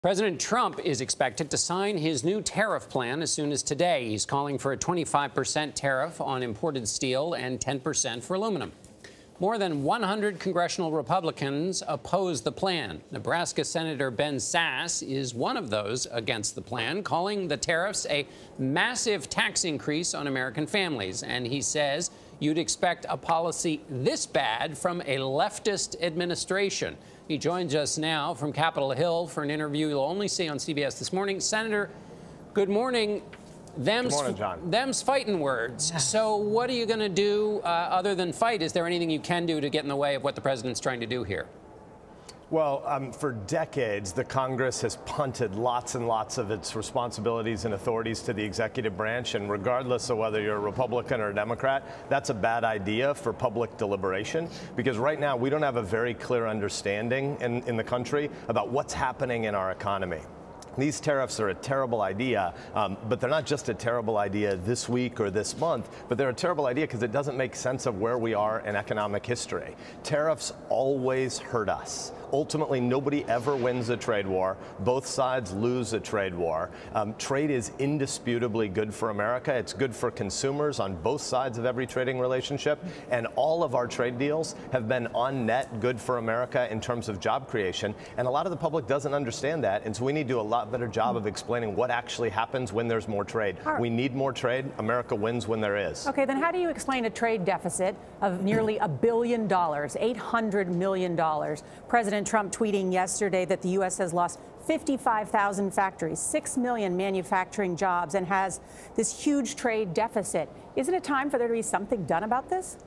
President Trump is expected to sign his new tariff plan as soon as today. He's calling for a 25% tariff on imported steel and 10% for aluminum. More than 100 congressional Republicans oppose the plan. Nebraska Senator Ben Sasse is one of those against the plan, calling the tariffs a massive tax increase on American families. And he says you'd expect a policy this bad from a leftist administration. He joins us now from Capitol Hill for an interview you'll only see on CBS This Morning. Senator, good morning. Good morning, John. Them's fighting words. So what are you going to do other than fight? Is there anything you can do to get in the way of what the president's trying to do here? Well, for decades, the Congress has punted lots and lots of its responsibilities and authorities to the executive branch. And regardless of whether you're a Republican or a Democrat, that's a bad idea for public deliberation, because right now we don't have a very clear understanding in the country about what's happening in our economy. These tariffs are a terrible idea, but they're not just a terrible idea this week or this month, but they're a terrible idea because it doesn't make sense of where we are in economic history. Tariffs always hurt us. Ultimately, nobody ever wins a trade war. Both sides lose a trade war. Trade is indisputably good for America. It's good for consumers on both sides of every trading relationship. And all of our trade deals have been on net good for America in terms of job creation. And a lot of the public doesn't understand that. And so we need to do a lot better job of explaining what actually happens when there's more trade. We need more trade. America wins when there is. Okay, then how do you explain a trade deficit of nearly $1 billion, $800 million? President Trump tweeting yesterday that the U.S. has lost 55,000 factories, 6 million manufacturing jobs, and has this huge trade deficit. Isn't it time for there to be something done about this?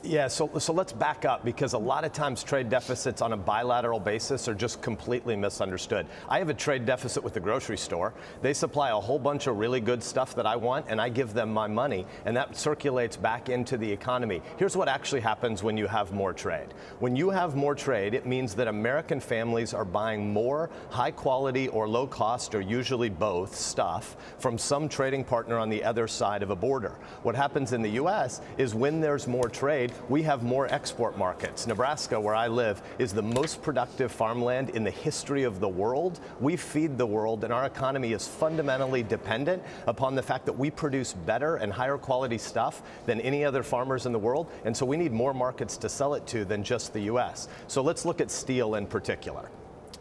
Yeah, so let's back up, because a lot of times trade deficits on a bilateral basis are just completely misunderstood. I have a trade deficit with the grocery store. They supply a whole bunch of really good stuff that I want, and I give them my money, and that circulates back into the economy. Here's what actually happens when you have more trade. When you have more trade, it means that American families are buying more high quality or low cost, or usually both, stuff from some trading partner on the other side of a border. What happens in the U.S. is when there's more trade, we have more export markets. Nebraska, where I live, is the most productive farmland in the history of the world. We feed the world, and our economy is fundamentally dependent upon the fact that we produce better and higher quality stuff than any other farmers in the world. And so we need more markets to sell it to than just the U.S. So let's look at steel in particular.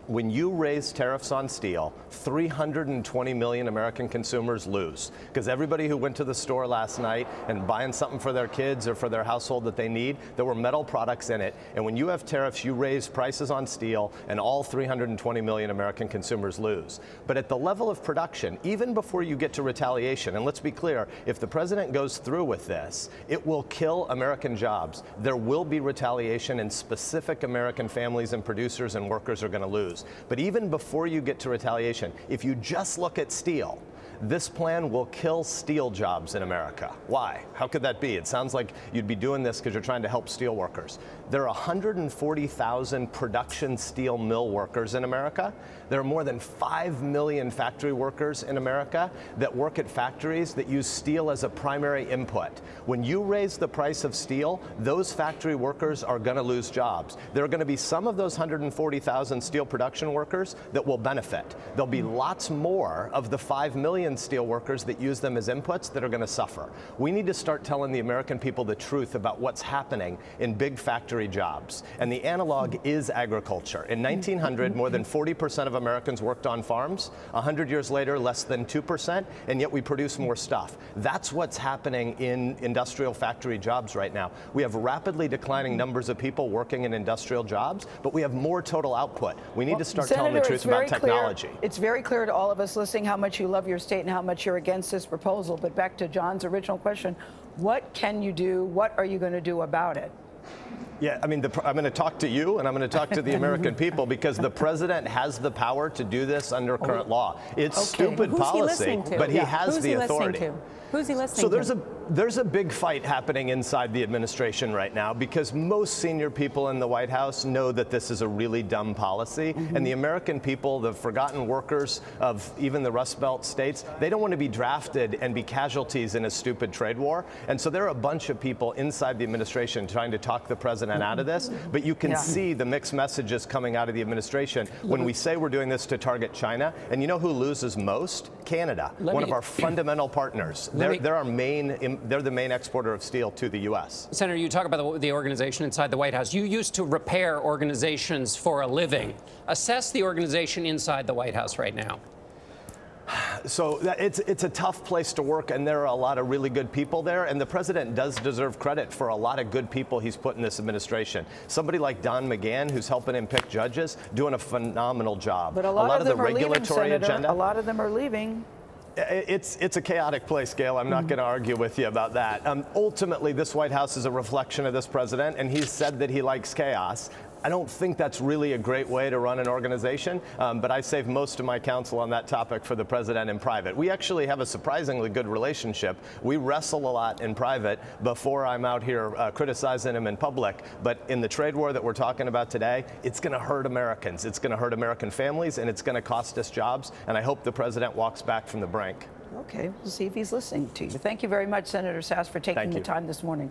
When you raise tariffs on steel, 320 million American consumers lose, because everybody who went to the store last night and buying something for their kids or for their household that they need, there were metal products in it. And when you have tariffs, you raise prices on steel, and all 320 million American consumers lose. But at the level of production, even before you get to retaliation, and let's be clear, if the president goes through with this, it will kill American jobs. There will be retaliation, and specific American families and producers and workers are going to lose. But even before you get to retaliation, if you just look at steel, this plan will kill steel jobs in America. Why? How could that be? It sounds like you'd be doing this because you're trying to help steel workers. There are 140,000 production steel mill workers in America. There are more than 5 million factory workers in America that work at factories that use steel as a primary input. When you raise the price of steel, those factory workers are going to lose jobs. There are going to be some of those 140,000 steel production workers that will benefit. There'll be lots more of the 5 million steel workers that use them as inputs that are going to suffer. We need to start telling the American people the truth about what's happening in big factory jobs. And the analog is agriculture. In 1900, more than 40% of Americans worked on farms. 100 years later, less than 2%, and yet we produce more stuff. That's what's happening in industrial factory jobs right now. We have rapidly declining numbers of people working in industrial jobs, but we have more total output. We need to start telling the truth about technology. It's very clear to all of us listening how much you love your state and how much you're against this proposal. But back to John's original question, what can you do? What are you going to do about it? Yeah, I mean, I'm going to talk to you, and I'm going to talk to the American people, because the president has the power to do this under current law. It's stupid policy, but he has the authority. Who's he listening to? So there's a big fight happening inside the administration right now, because most senior people in the White House know that this is a really dumb policy. And the American people, the forgotten workers of even the Rust Belt states, they don't want to be drafted and be casualties in a stupid trade war. And so there are a bunch of people inside the administration trying to talk the president president out of this, but you can see the mixed messages coming out of the administration when we say we're doing this to target China. And you know who loses most? Canada, one of our fundamental partners. They're the main exporter of steel to the U.S. Senator, you talk about the organization inside the White House. You used to repair organizations for a living. Assess the organization inside the White House right now. So it's a tough place to work, and there are a lot of really good people there, and the president does deserve credit for a lot of good people he's put in this administration. Somebody like Don McGahn, who's helping him pick judges, doing a phenomenal job. But a lot of them the regulatory agenda. A lot of them are leaving. It's a chaotic place, Gayle. I'm not going to argue with you about that. Ultimately, this White House is a reflection of this president, and he's said that he likes chaos. I don't think that's really a great way to run an organization, but I save most of my counsel on that topic for the president in private. We actually have a surprisingly good relationship. We wrestle a lot in private before I'm out here criticizing him in public. But in the trade war that we're talking about today, it's going to hurt Americans. It's going to hurt American families, and it's going to cost us jobs. And I hope the president walks back from the brink. Okay, we'll see if he's listening to you. Thank you very much, Senator Sasse, for taking the time this morning.